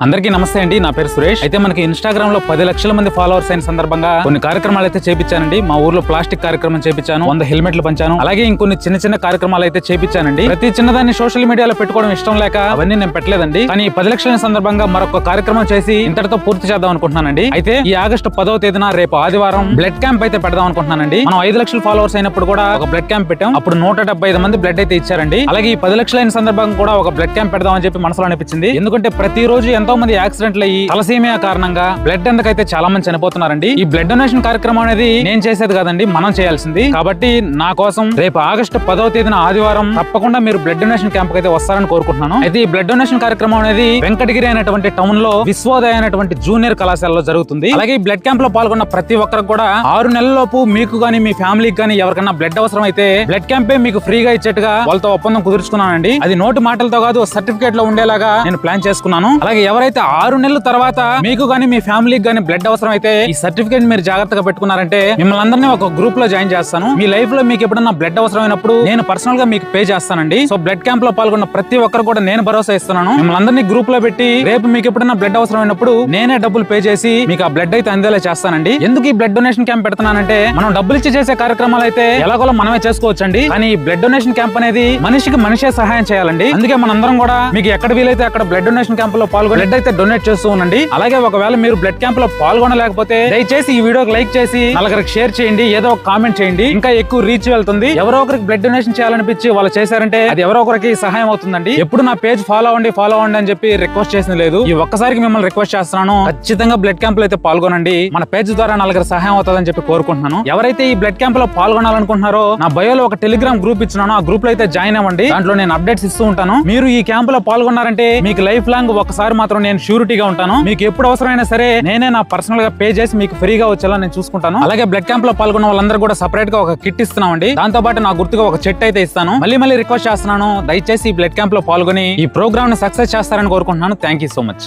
అందరికీ నమస్తే అండి. నా పేరు సురేష్. అయితే మనకి ఇన్స్టాగ్రామ్ లో 10 లక్షల మంది ఫాలోవర్స్ అయిన సందర్భంగా కొన్ని కార్యక్రమాలు అయితే చేపించానండి. మా ఊర్లో ప్లాస్టిక్ కార్యక్రమం చేపించాను, 100 హెల్మెట్లు పంచాను, అలాగే ఇంకొన్ని చిన్న చిన్న కార్యక్రమాలు అయితే చేపించానండి. ప్రతి చిన్నదాన్ని సోషల్ మీడియాలో పెట్టుకోవడం ఇష్టం లేక అవన్నీ నేను పెట్టలేదండి. కానీ 10 లక్షల సందర్భంగా మరొక కార్యక్రమం చేసి ఇంతటితో పూర్తి చేద్దాం అనుకుంటున్నానండి. అయితే ఈ ఆగస్టు 10వ తేదీన రేపు ఆదివారం బ్లడ్ క్యాంప్ అయితే పెడదాం అనుకుంటున్నానండి. మనం 5 లక్షల ఫాలోవర్స్ అయినప్పుడు కూడా ఒక బ్లడ్ క్యాంప్ పెట్టాం. అప్పుడు 175 మంది బ్లడ్ అయితే ఇచ్చారండి. అలాగే ఈ 10 లక్షల సందర్భంగా కూడా ఒక బ్లడ్ క్యాంప్ పెడదాం అని చెప్పి మనసులో అనిపించింది. ఎందుకంటే ప్రతిరోజు ఎంతో మంది యాక్సిడెంట్లు తలసీమియా కారణంగా బ్లడ్ అందుకైతే చాలా మంది చనిపోతున్నారండి. ఈ బ్లడ్ డొనేషన్ కార్యక్రమం అనేది నేను చేసేది కాదండి, మనం చేయాల్సింది. కాబట్టి నా కోసం రేపు ఆగస్టు 10వ తేదీన ఆదివారం తప్పకుండా మీరు బ్లడ్ డొనేషన్ క్యాంప్ అయితే వస్తారని కోరుకుంటున్నాను. అయితే ఈ బ్లడ్ డొనేషన్ కార్యక్రమం అనేది వెంకటగిరి అయినటువంటి టౌన్ లో విశ్వోదయ అయినటువంటి జూనియర్ కళాశాలలో జరుగుతుంది. అలాగే ఈ బ్లడ్ క్యాంప్ లో పాల్గొన్న ప్రతి ఒక్కరికి కూడా 6 నెలలలోపు మీకు గానీ మీ ఫ్యామిలీకి గానీ ఎవరికైనా బ్లడ్ అవసరం అయితే బ్లడ్ క్యాంపే మీకు ఫ్రీగా ఇచ్చేట్టుగా వాళ్ళతో ఒప్పందం కుదుర్చుకున్నానండి. అది నోటి మాటలతో కాదు, సర్టిఫికేట్ లో ఉండేలాగా నేను ప్లాన్ చేసుకున్నాను. అలాగే ఎవరైతే 6 నెలల తర్వాత మీకు గానీ మీ ఫ్యామిలీకి గానీ బ్లడ్ అవసరం అయితే ఈ సర్టిఫికేట్ మీరు జాగ్రత్తగా పెట్టుకున్నారంటే మిమ్మల్ని అందరినీ ఒక గ్రూప్ లో జాయిన్ చేస్తాను. మీ లైఫ్ లో మీకు ఎప్పుడన్నా బ్లడ్ అవసరమైనప్పుడు నేను పర్సనల్ గా మీకు పే చేస్తానండి. సో బ్లడ్ క్యాంప్ లో పాల్గొన్న ప్రతి ఒక్కరు కూడా నేను భరోసా ఇస్తున్నాను. మిమ్మల్ని అందరినీ గ్రూప్ లో పెట్టి రేపు మీకు ఎప్పుడన్నా బ్లడ్ అవసరమైనప్పుడు నేనే డబ్బులు పే చేసి మీకు ఆ బ్లడ్ అయితే అందేలా చేస్తానండి. ఎందుకు ఈ బ్లడ్ డొనేషన్ క్యాంప్ పెడుతున్నానంటే మనం డబ్బులు ఇచ్చి చేసే కార్యక్రమాలు అయితే ఎలాగోలా మనమే చేసుకోవచ్చండి. కానీ ఈ బ్లడ్ డొనేషన్ క్యాంప్ అనేది మనిషికి మనిషే సహాయం చేయాలండి. అందుకే మనందరం కూడా మీకు ఎక్కడ వీలైతే అక్కడ బ్లడ్ డొనేషన్ క్యాంప్ లో పాల్గొని బ్లడ్ అయితే డొనేట్ చేస్తూ ఉండండి. అలాగే ఒకవేళ మీరు బ్లడ్ క్యాంప్ లో పాల్గొనలేకపోతే దయచేసి ఈ వీడియోకి లైక్ చేసి నలుగురికి షేర్ చేయండి, ఏదో ఒక కామెంట్ చేయండి. ఇంకా ఎక్కువ రీచ్ వెళ్తుంది. ఎవరో ఒకరికి బ్లడ్ డొనేషన్ చేయాలనిపించి వాళ్ళు చేశారంటే అది ఎవరో ఒకరికి సహాయం అవుతుందండి. ఎప్పుడు నా పేజ్ ఫాలో అవ్వండి అని చెప్పి రిక్వెస్ట్ చేసింది లేదు. ఈ ఒక్కసారికి మిమ్మల్ని రిక్వెస్ట్ చేస్తున్నాను, ఖచ్చితంగా బ్లడ్ క్యాంప్ లో అయితే పాల్గొనండి. మన పేజ్ ద్వారా నలుగురు సహాయం అవుతుందని చెప్పి కోరుకుంటున్నాను. ఎవరైతే ఈ బ్లడ్ క్యాంప్ లో పాల్గొనాలనుకుంటున్నారో నా బయోలో ఒక టెలిగ్రామ్ గ్రూప్ ఇచ్చినాను, ఆ గ్రూప్ లో అయితే జాయిన్ అవ్వండి. దాంట్లో నేను అప్డేట్స్ ఇస్తూ ఉంటాను. మీరు ఈ క్యాంప్ లో పాల్గొన్నారంటే మీకు లైఫ్ లాంగ్ ఒకసారి మాత్రం నేను షూరిటీగా ఉంటాను. మీకు ఎప్పుడు అవసరమైనా సరే నేనే నా పర్సనల్ గా పే చేసి మీకు ఫ్రీగా వచ్చేలా నేను చూసుకుంటాను. అలాగే బ్లడ్ క్యాంప్ లో పాల్గొన్న వాళ్ళందరూ కూడా సెపరేట్ గా ఒక కిట్ ఇస్తున్నామండి. దాంతో పాటు నా గుర్తుగా ఒక చెట్ అయితే ఇస్తాను. మళ్ళీ రిక్వెస్ట్ చేస్తున్నాను, దయచేసి బ్లడ్ క్యాంప్ లో పాల్గొని ఈ ప్రోగ్రామ్ ని సక్సెస్ చేస్తారని కోరుకుంటున్నాను. Thank you so much.